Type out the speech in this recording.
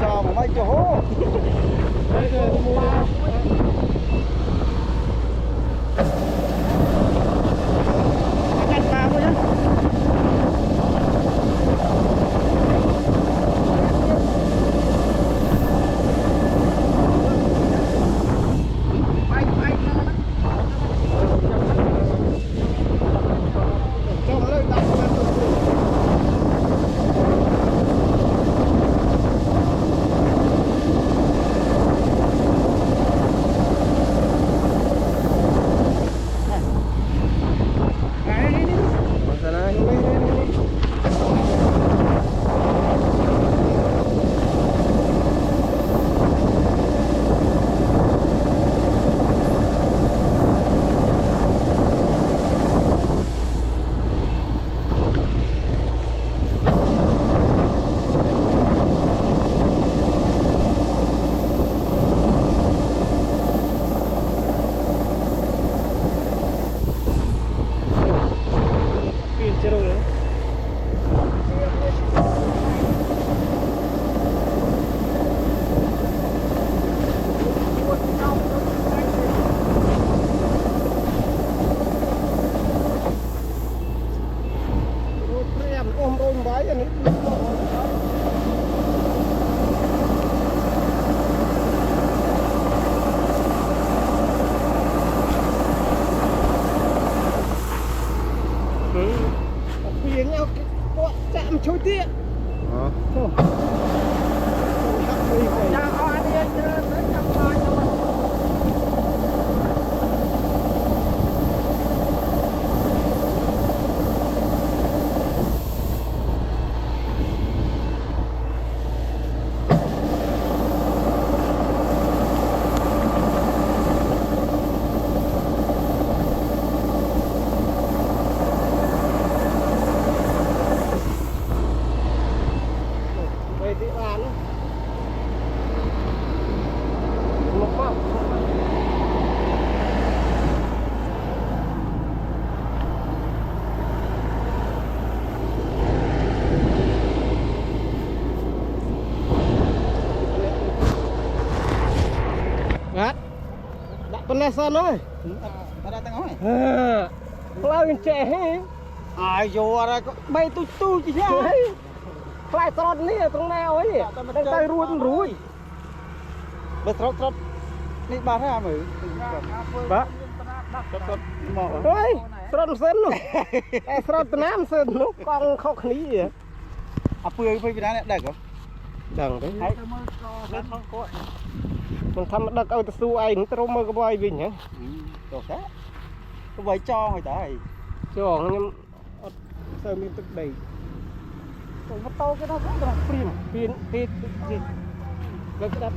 cho mà mấy cho hố cắt ba thôi nhá chui tiện con này sao nói ada tengah ni lao trẻ ai vô ra bay tu chứ sao lại trot ní ở trong nào ấy đang tay ruột rúi bớt trot ni ba ra mày ba ơi trot sen luôn trot nam sen nó con khóc ní vậy à phơi phơi Việt Nam này đẹp không đằng đấy mình thăm đất ở su ai cũng trông mơ cái boy bình nhá đồ khác cái boy cho người ta này cho nhưng sao mình tức đầy còn bắt tao cái đó cũng là phim gì cái đập